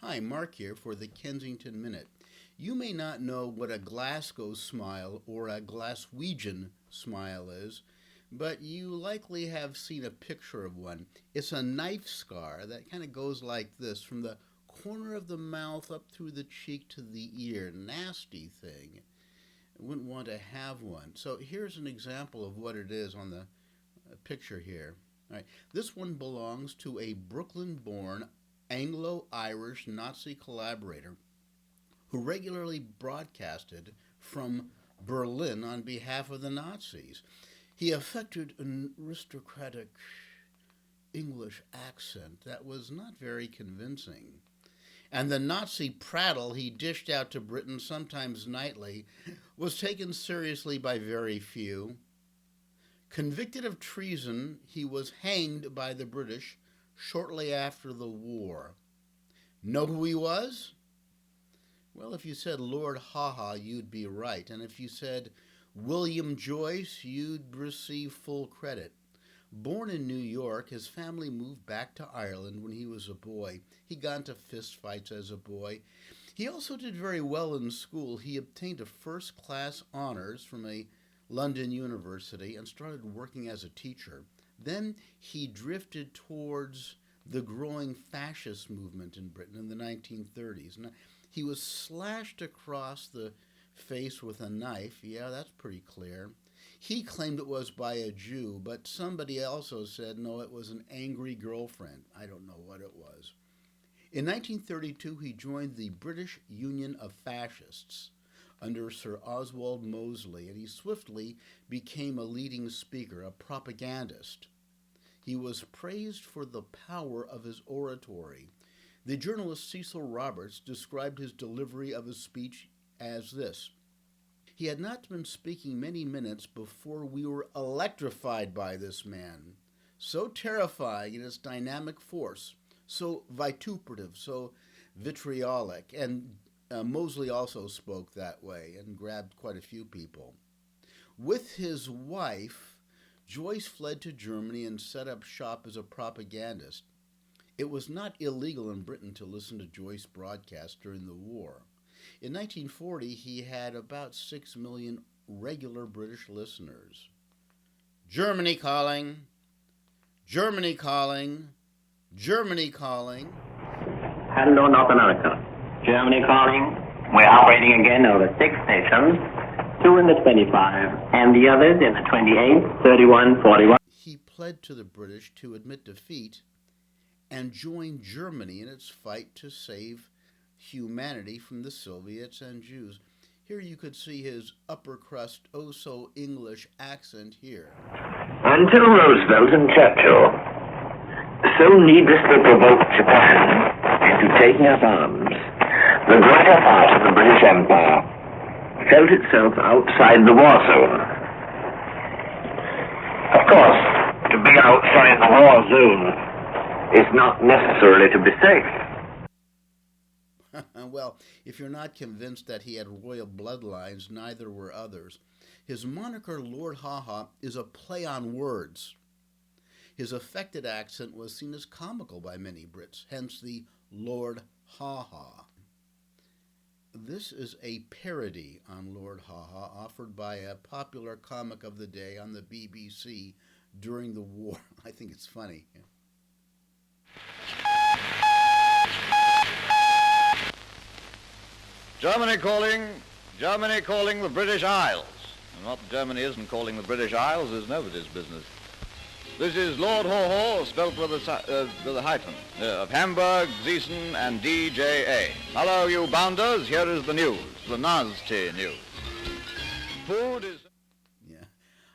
Hi, Mark here for the Kensington Minute. You may not know what a Glasgow smile or a Glaswegian smile is, but you likely have seen a picture of one. It's a knife scar that kind of goes like this from the corner of the mouth up through the cheek to the ear. Nasty thing. I wouldn't want to have one. So here's an example of what it is on the picture here. All right, this one belongs to a Brooklyn-born Anglo-Irish Nazi collaborator who regularly broadcasted from Berlin on behalf of the Nazis. He affected an aristocratic English accent that was not very convincing. And the Nazi prattle he dished out to Britain, sometimes nightly, was taken seriously by very few. Convicted of treason, he was hanged by the British shortly after the war. Know who he was? Well, if you said Lord Haha, you'd be right. And if you said William Joyce, you'd receive full credit. Born in New York, his family moved back to Ireland when he was a boy. He got into fistfights as a boy. He also did very well in school. He obtained a first-class honors from a London university and started working as a teacher. Then he drifted towards the growing fascist movement in Britain in the 1930s. Now, he was slashed across the face with a knife. Yeah, that's pretty clear. He claimed it was by a Jew, but somebody also said, no, it was an angry girlfriend. I don't know what it was. In 1932, he joined the British Union of Fascists under Sir Oswald Mosley, and he swiftly became a leading speaker, a propagandist. He was praised for the power of his oratory. The journalist Cecil Roberts described his delivery of his speech as this: "He had not been speaking many minutes before we were electrified by this man. So terrifying in its dynamic force, so vituperative, so vitriolic." And Mosley also spoke that way and grabbed quite a few people. With his wife, Joyce fled to Germany and set up shop as a propagandist. It was not illegal in Britain to listen to Joyce broadcasts during the war. In 1940, he had about 6 million regular British listeners. Germany calling, Germany calling, Germany calling. Hello, North America. Germany calling. We're operating again over 6 stations, 2 in the 25, and the others in the 28, 31, 41. He pled to the British to admit defeat and join Germany in its fight to save humanity from the Soviets and Jews. Here you could see his upper crust, oh-so-English accent here. Until Roosevelt and Churchill so needlessly provoked Japan into taking up arms, the greater part of the British Empire felt itself outside the war zone. Of course, to be outside the war zone is not necessarily to be safe. Well, if you're not convinced that he had royal bloodlines, neither were others. His moniker, Lord Haha, is a play on words. His affected accent was seen as comical by many Brits, hence the Lord Haha. This is a parody on Lord Haha offered by a popular comic of the day on the BBC during the war. I think it's funny. Germany calling the British Isles. And what Germany isn't calling the British Isles is nobody's business. This is Lord Haw-Haw, spelled with a hyphen, of Hamburg, Gießen, and DJA. Hello, you bounders. Here is the news, the nasty news. Food is... Yeah,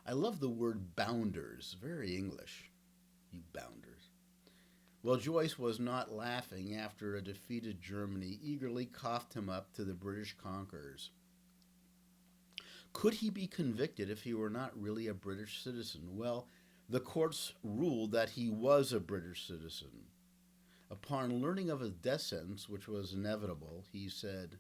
I love the word bounders. Very English, you bounders. Well, Joyce was not laughing after a defeated Germany eagerly coughed him up to the British conquerors. Could he be convicted if he were not really a British citizen? Well, the courts ruled that he was a British citizen. Upon learning of his death sentence, which was inevitable, he said,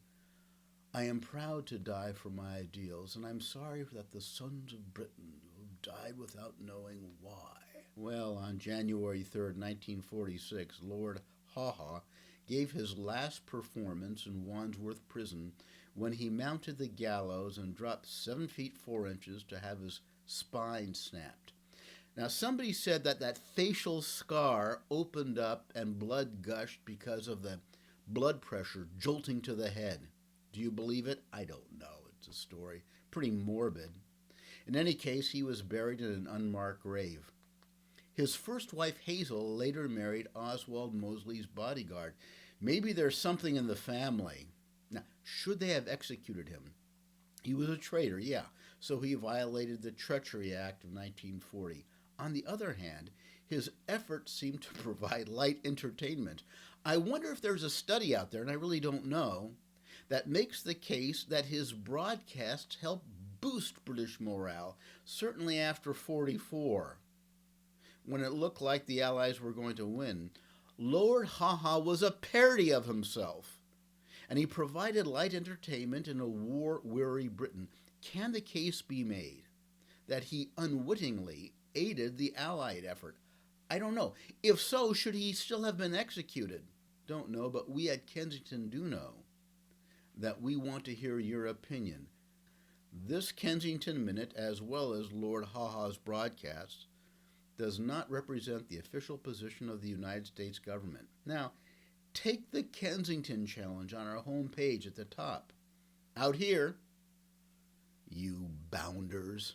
"I am proud to die for my ideals, and I'm sorry that the sons of Britain have died without knowing why." Well, on January 3rd, 1946, Lord Haha gave his last performance in Wandsworth Prison when he mounted the gallows and dropped 7 feet 4 inches to have his spine snapped. Now, somebody said that that facial scar opened up and blood gushed because of the blood pressure jolting to the head. Do you believe it? I don't know. It's a story. Pretty morbid. In any case, he was buried in an unmarked grave. His first wife, Hazel, later married Oswald Mosley's bodyguard. Maybe there's something in the family. Now, should they have executed him? He was a traitor, yeah, so he violated the Treachery Act of 1940. On the other hand, his efforts seem to provide light entertainment. I wonder if there's a study out there, and I really don't know, that makes the case that his broadcasts helped boost British morale, certainly after 44. When it looked like the Allies were going to win, Lord Haw-Haw was a parody of himself, and he provided light entertainment in a war-weary Britain. Can the case be made that he unwittingly aided the Allied effort? I don't know. If so, should he still have been executed? Don't know, but we at Kensington do know that we want to hear your opinion. This Kensington Minute, as well as Lord Haw-Haw's broadcasts, does not represent the official position of the United States government. Now, take the Kensington Challenge on our homepage at the top. Out here, you bounders.